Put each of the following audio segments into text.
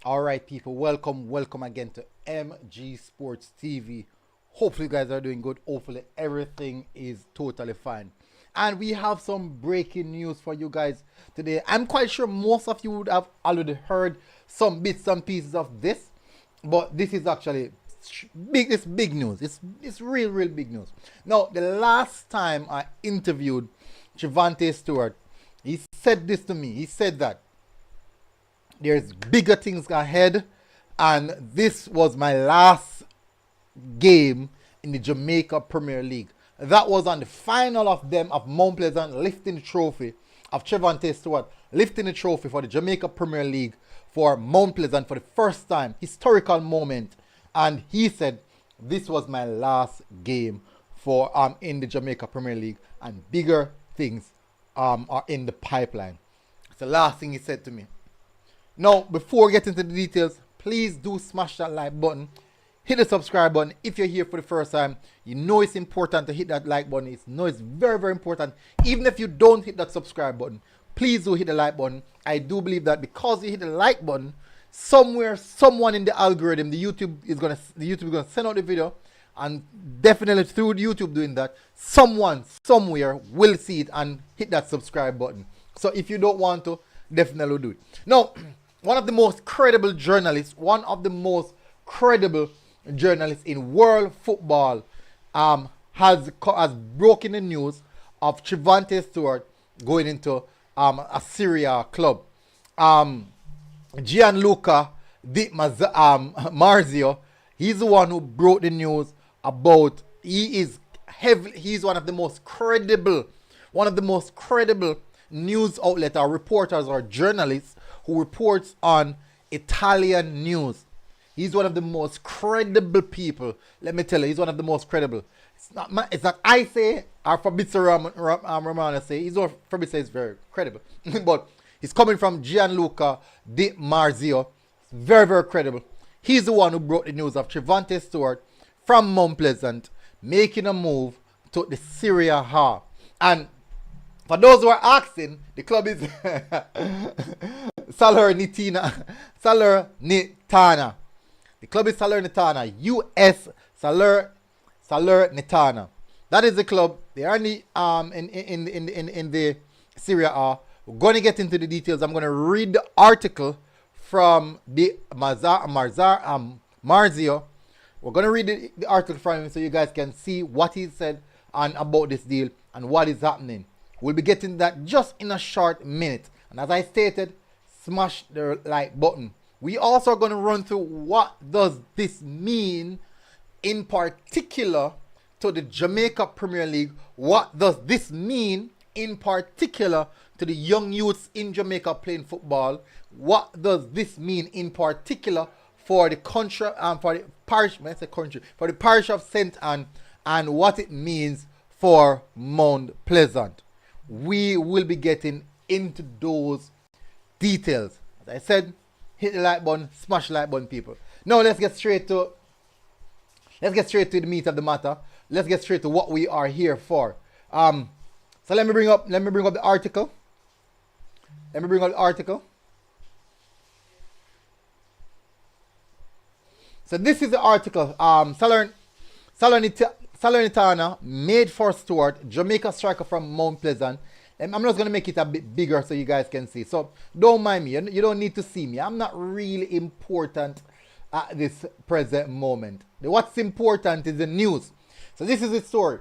All right, people, welcome again to MG Sports TV. Hopefully, you guys are doing good. Hopefully, everything is totally fine. And we have some breaking news for you guys today. I'm quite sure most of you would have already heard some bits and pieces of this, but this is actually big. It's big news. It's real big news. Now, the last time I interviewed Trivante Stewart, he said this to me. He said that there's bigger things ahead, and this was my last game in the Jamaica Premier League. That was on the final of them of Mount Pleasant lifting the trophy, of Trivante Stewart lifting the trophy for the Jamaica Premier League for Mount Pleasant for the first time. Historical moment. And he said this was my last game for in the Jamaica Premier League, and bigger things are in the pipeline. It's the last thing he said to me. Now, before we get into the details, please do smash that like button. Hit the subscribe button. If you're here for the first time, you know it's important to hit that like button. It's very important. Even if you don't hit that subscribe button, please do hit the like button. I do believe that because you hit the like button, somewhere, someone in the algorithm, the YouTube is gonna send out the video, and definitely through YouTube doing that, someone somewhere will see it and hit that subscribe button. So if you don't want to, definitely do it. Now, one of the most credible journalists in world football has broken the news of Trivante Stewart going into a Serie club. Gianluca Di Marzio, he's the one who broke the news about he's one of the most credible news outlet or reporters or journalists who reports on Italian news. He's one of the most credible people. Let me tell you, he's one of the most credible. It's not I say or Fabrizio Romano say. He's not Fabrizio is very credible, but he's coming from Gianluca Di Marzio. Very credible. He's the one who brought the news of Trivante Stewart from Mount Pleasant making a move to the Serie A. And for those who are asking, the club is Salernitana. The club is Salernitana. US Salernitana. That is the club. They are in the Serie A. We're going to get into the details. I'm going to read the article from the Marzio. We're going to read the article from him so you guys can see what he said about this deal and what is happening. We'll be getting that just in a short minute. And as I stated, smash the like button. We also are going to run through what does this mean in particular to the Jamaica Premier League. What does this mean in particular to the young youths in Jamaica playing football? What does this mean in particular for the country, for the parish of St. Anne, and what it means for Mount Pleasant? We will be getting into those details. As I said, hit the like button, smash the like button, people. Now let's get straight to the meat of the matter. Let's get straight to what we are here for. So let me bring up the article. So this is the article. Salernitana made for Stewart, Jamaica striker from Mount Pleasant. I'm just going to make it a bit bigger so you guys can see. So don't mind me. You don't need to see me. I'm not really important at this present moment. What's important is the news. So this is the story.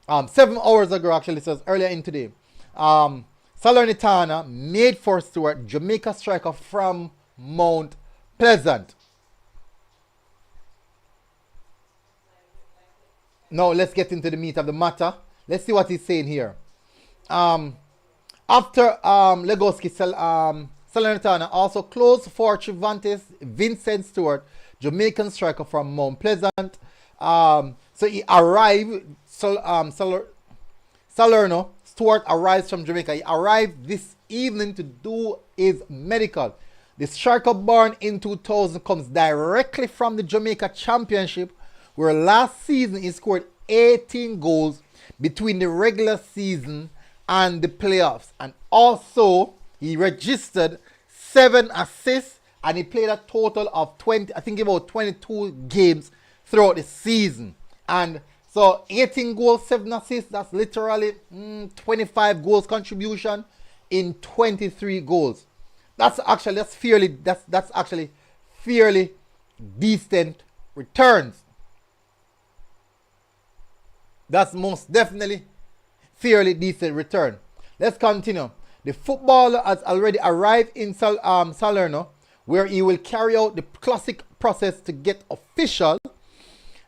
7 hours ago, actually, it says earlier in today. Salernitana made for Stewart, Jamaica striker from Mount Pleasant. Now let's get into the meat of the matter. Let's see what he's saying here. After Legoski, Salernitana also closed for Trivante Vincent Stewart, Jamaican striker from Mount Pleasant. So he arrived. Salerno Stewart arrives from Jamaica. He arrived this evening to do his medical. The striker born in 2000 comes directly from the Jamaica Championship, where last season he scored 18 goals between the regular season and the playoffs. And also, he registered 7 assists and he played a total of 20, I think about 22 games throughout the season. And so 18 goals, 7 assists, that's literally 25 goals contribution in 23 goals. That's actually fairly decent returns. That's most definitely fairly decent return. Let's continue. The footballer has already arrived in Salerno, where he will carry out the classic process to get official.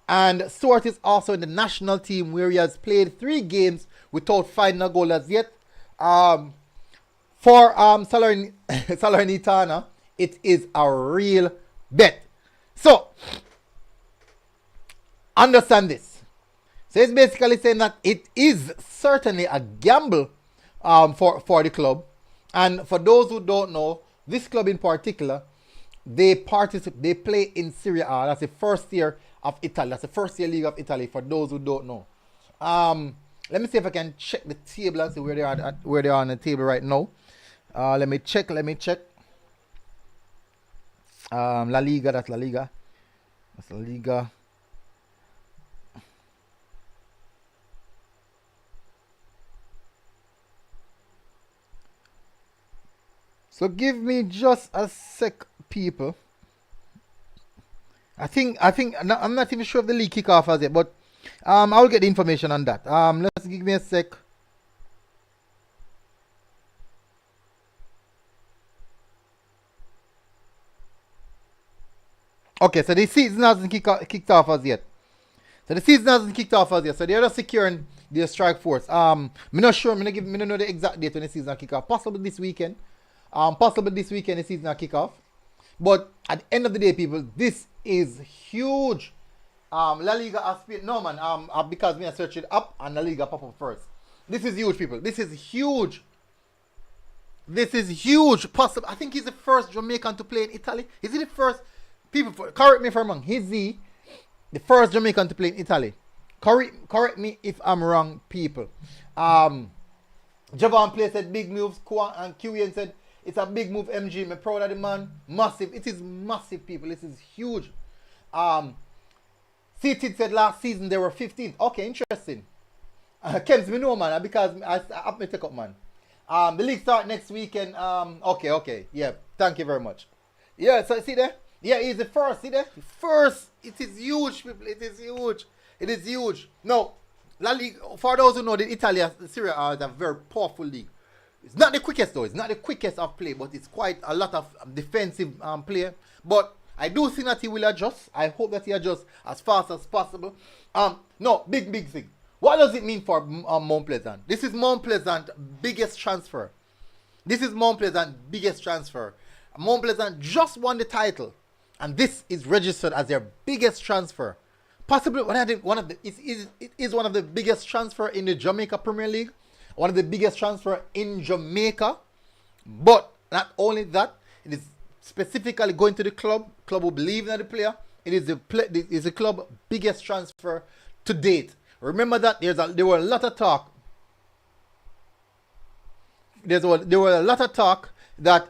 And Stewart is also in the national team, where he has played 3 games without finding a goal as yet. For Salernitana, it is a real bet. So, understand this. So it's basically saying that it is certainly a gamble for the club. And for those who don't know, this club in particular, they play in Serie A. That's the first tier of Italy. That's the first tier league of Italy, for those who don't know. Let me see if I can check the table and see where they are on the table right now. Let me check. La Liga, that's La Liga. That's La Liga. So give me just a sec, people. I'm not even sure if the league kick off as yet, but I'll get the information on that. Let's give me a sec. Okay, so the season hasn't kicked off as yet. So they're just securing their strike force. I'm not sure. I don't know the exact date when the season will kick off. Possibly this weekend. The season will kick off. But at the end of the day, people, this is huge. La Liga because me I search it up and La Liga pop up first. This is huge, people. This is huge. Possible. I think he's the first Jamaican to play in Italy. Is he the first? People, correct me if I'm wrong. Is he the first Jamaican to play in Italy? Correct me if I'm wrong, people. Javon Play said big moves. And QN said it's a big move. MG, I'm proud of the man. Massive. It is massive, people. This is huge. CT said last season they were 15th. Okay, interesting. Kems, me know, man, because I have me take up, man. The league start next weekend. Okay. Yeah, thank you very much. Yeah, so see there? Yeah, he's the first. See there? First. It is huge, people. It is huge. No, La Liga, for those who know, the Italian Serie A is a very powerful league. It's not the quickest though. It's not the quickest of play, but it's quite a lot of defensive play. But I do think that he will adjust. I hope that he adjusts as fast as possible. No, big thing. What does it mean for Mount Pleasant? This is Mount Pleasant's biggest transfer. Mount Pleasant just won the title, and this is registered as their biggest transfer. Possibly it is one of the biggest transfer in the Jamaica Premier League, one of the biggest transfer in Jamaica. But not only that, it is specifically going to the club who believe in the player. It is the club biggest transfer to date. Remember that there were a lot of talk. There were a lot of talk that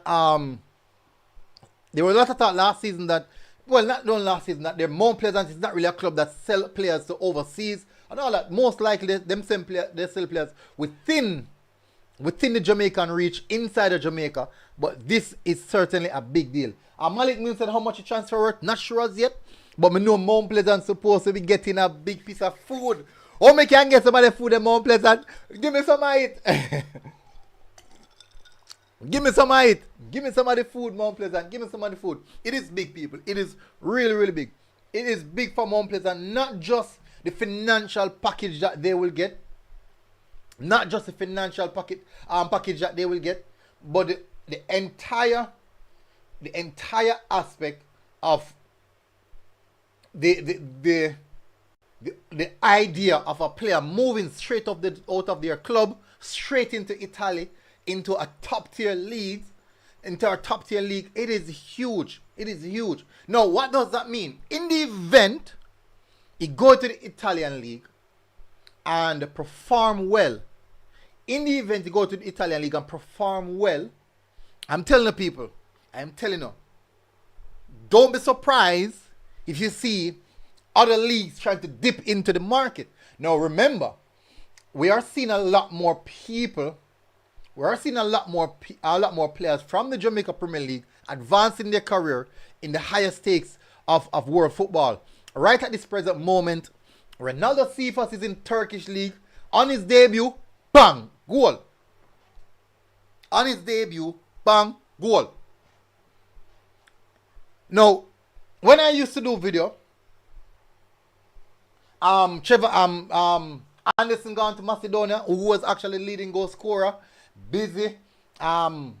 last season that, well, not last season, that their Mount Pleasant is not really a club that sell players to overseas and all that. Most likely they sell players within the Jamaican reach, inside of Jamaica. But this is certainly a big deal. Malik Mills said how much the transfer worth, not sure as yet. But me know Mount Pleasant supposed to be getting a big piece of food. Oh, me can get some of the food in Mount Pleasant. Give me some of it. Give me some of it. Give me some of the food, Mount Pleasant. Give me some of the food. It is big, people. It is really, really big. It is big for Mount Pleasant. Not just the financial package that they will get. Not just the financial package that they will get, but the entire aspect of the idea of a player moving straight out of their club, straight into Italy, into a top tier league. It is huge. Now, what does that mean? In the event you go to the Italian league and perform well, I'm telling the people, Don't be surprised if you see other leagues trying to dip into the market. Now remember, we are seeing a lot more people. We are seeing a lot more players from the Jamaica Premier League advancing their career in the higher stakes of world football. Right at this present moment, Ronaldo Cephas is in Turkish league. On his debut, bang, goal. On his debut, bang, goal. Now, when I used to do video, Anderson gone to Macedonia, who was actually leading goal scorer. Busy and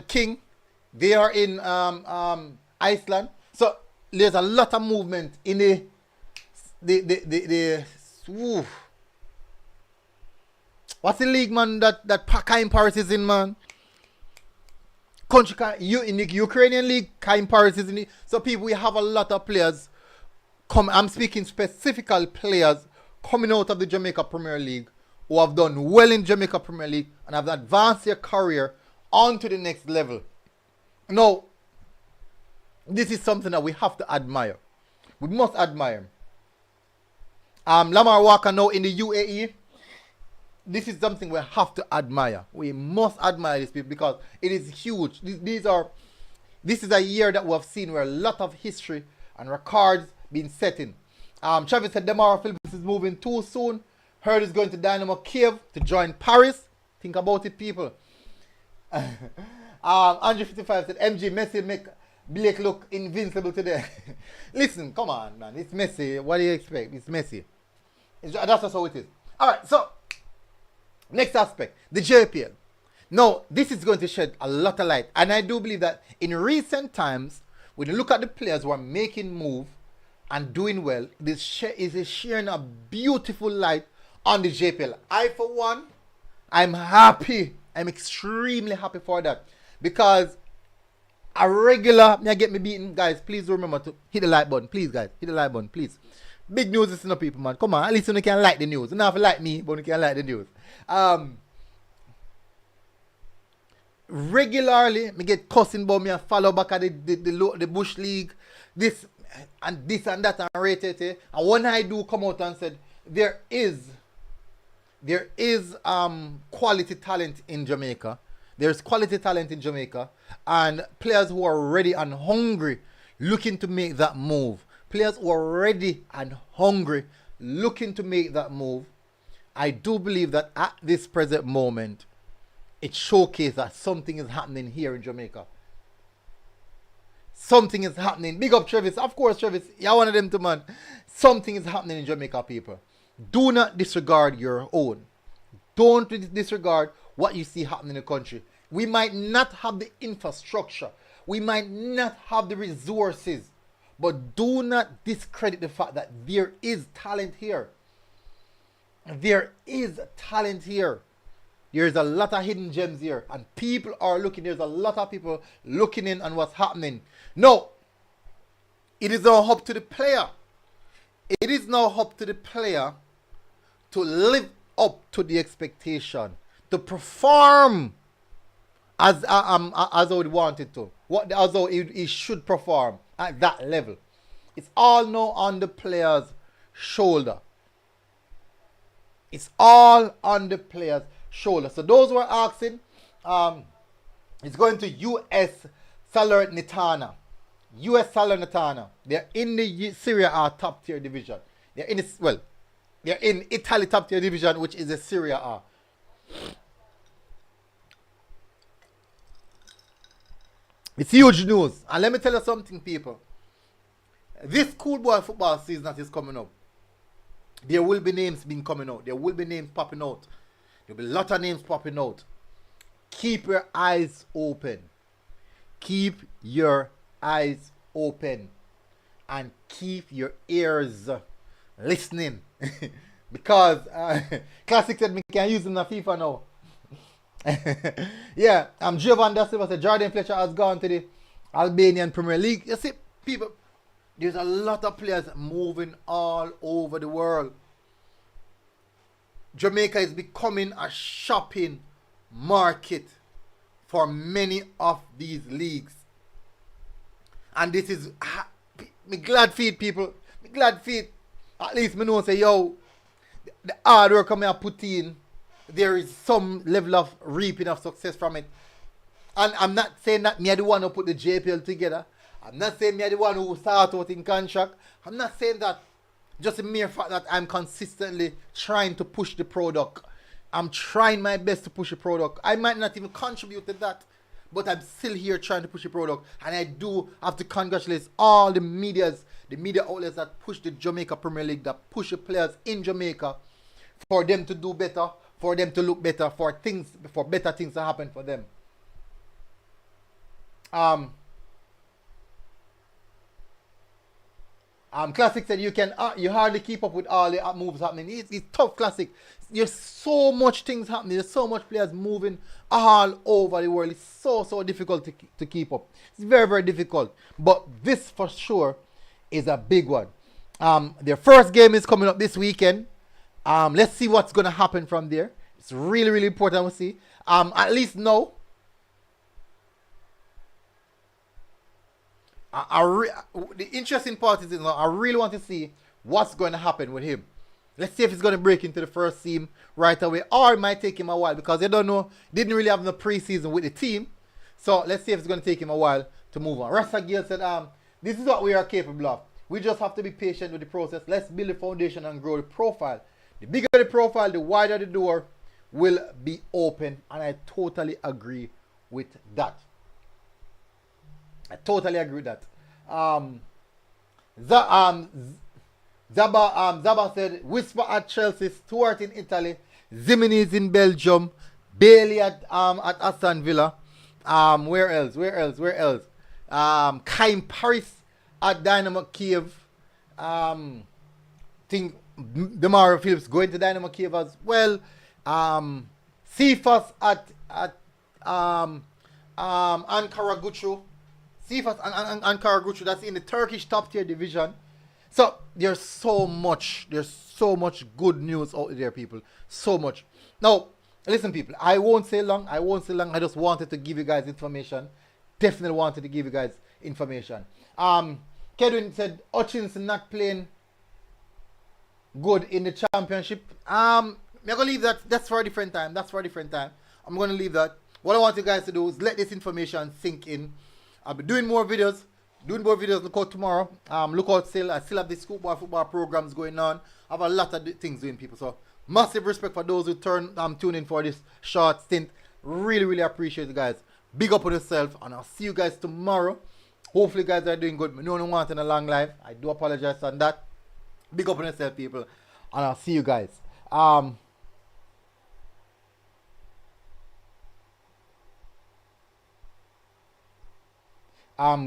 King, they are in Iceland. So there's a lot of movement in the what's the league, man, that Kaim Paris is in, man? In the Ukrainian league, Kaim Paris is in it. So people, we have a lot of players I'm speaking specifically players coming out of the Jamaica Premier League who have done well in Jamaica Premier League and have advanced their career on to the next level. Now, this is something that we have to admire. We must admire. Lamar Walker now in the UAE. This is something we have to admire. We must admire this people because it is huge. This is a year that we have seen where a lot of history and records been setting. Travis said Demara Phillips is moving too soon. Heard is going to Dynamo Kiev to join Paris. Think about it, people. Andrew 55 said MG Messi make Blake look invincible today. Listen, come on, man. It's Messi. What do you expect? It's Messi. That's just how it is. Alright, so next aspect, the JPL. Now, this is going to shed a lot of light. And I do believe that in recent times, when you look at the players who are making moves and doing well, this is sharing a beautiful light on the JPL. I, for one, I'm happy. I'm extremely happy for that. Because a regular, me get me beaten, guys, please remember to hit the like button. Please, guys, hit the like button, please. Big news is enough, people, man. Come on, at least you can like the news. You don't have to like me, but you can like the news. Regularly, me get cussing about me and follow back at the Bush League, this and that and rated it. And when I do come out and said there is quality talent in Jamaica. There's quality talent in Jamaica and players who are ready and hungry looking to make that move. Players who are ready and hungry looking to make that move. I do believe that at this present moment, it showcases that something is happening here in Jamaica. Something is happening. Big up Travis. Of course, Travis, you're one of them too, man. Something is happening in Jamaica, people. Do not disregard your own. Don't disregard what you see happening in the country. We might not have the infrastructure. We might not have the resources. But do not discredit the fact that there is talent here. There is talent here. There's a lot of hidden gems here. And people are looking. There's a lot of people looking in on what's happening. No. It is now up to the player. It is now up to the player to live up to the expectation. To perform as how he wanted to. As how he should perform at that level. It's all now on the player's shoulder. It's all on the player's shoulder. So those who are asking, it's going to US Salernitana. US Salernitana. They're in the Serie A top tier division. They're in Italy top tier division, which is the Serie A. It's huge news. And let me tell you something, people. This schoolboy football season that is coming up, there will be names being coming out. There will be names popping out. There will be a lot of names popping out. Keep your eyes open. Keep your eyes open. And keep your ears listening. Because Classic said me can use them in FIFA now. Yeah, Jovan Da Silva said Jordan Fletcher has gone to the Albanian Premier League. You see, people, there's a lot of players moving all over the world. Jamaica is becoming a shopping market for many of these leagues. And this is me glad feed people. Me glad feed. At least me know say yo, the hard work I put in, there is some level of reaping of success from it. And I'm not saying that me are the one who put the JPL together. I'm not saying me are the one who start out in contract. I'm not saying that. Just the mere fact that I'm consistently trying to push the product. I'm trying my best to push the product. I might not even contribute to that, but I'm still here trying to push the product. And I do have to congratulate all the media outlets that push the Jamaica Premier League, that push the players in Jamaica for them to do better, for them to look better, for better things to happen for them. Classic said you hardly keep up with all the moves happening. It's tough, Classic. There's so much things happening. There's so much players moving all over the world. It's so difficult to keep up. It's very, very difficult. But this for sure is a big one. Their first game is coming up this weekend. Let's see what's going to happen from there. It's really, really important to see. At least now, the interesting part is, I really want to see what's going to happen with him. Let's see if he's going to break into the first team right away, or it might take him a while because I don't know. Didn't really have no preseason with the team, so let's see if it's going to take him a while to move on. Rasta Gill said, "This is what we are capable of. We just have to be patient with the process. Let's build the foundation and grow the profile. The bigger the profile, the wider the door will be open." And I totally agree with that. I totally agree with that. Zaba said, Whisper at Chelsea, Stewart in Italy, Zimenez in Belgium, Bailey at Aston Villa. Where else? Kaim Paris at Dynamo Kiev. Think Demario Phillips going to Dynamo Kiev as well. Cephas at Ankara Gucu. Cephas and Ankara Gucu, that's in the Turkish top tier division. So there's so much good news out there, people. So much. Now, listen, people, I won't say long. I just wanted to give you guys information. Definitely wanted to give you guys information. Kedwin said Hutchinson not playing good in the championship. I'm gonna leave that. That's for a different time. I'm gonna leave that. What I want you guys to do is let this information sink in. I'll be doing more videos. Look out tomorrow. Look out still. I still have the football programs going on. I have a lot of things doing, people. So massive respect for those who tune in for this short stint. Really appreciate you guys. Big up on yourself, and I'll see you guys tomorrow. Hopefully you guys are doing good. No one wants a long life. I do apologize on that. Big up on yourself, people, and I'll see you guys.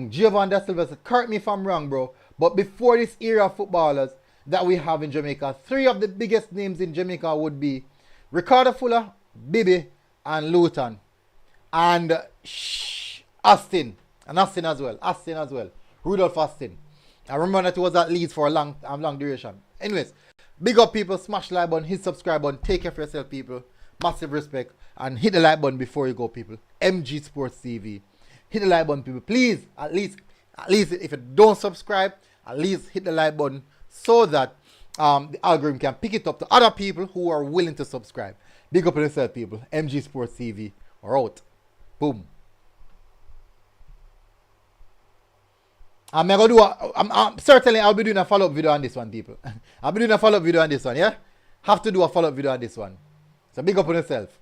Giovanni Da Silva said, correct me if I'm wrong, bro, but before this era of footballers that we have in Jamaica, 3 of the biggest names in Jamaica would be Ricardo Fuller, Bibi, and Luton, and Austin as well. Rudolph Austin. I remember that he was at Leeds for a long duration. Anyways, big up, people. Smash the like button, hit subscribe button. Take care of yourself, people. Massive respect, and hit the like button before you go, people. MG Sports TV. Hit the like button, people. Please, at least if you don't subscribe, at least hit the like button so that the algorithm can pick it up to other people who are willing to subscribe. Big up on yourself, people. MG Sports TV. We're out. Boom. Certainly I'll be doing a follow-up video on this one, people. I'll be doing a follow-up video on this one, yeah? Have to do a follow-up video on this one. So big up on yourself.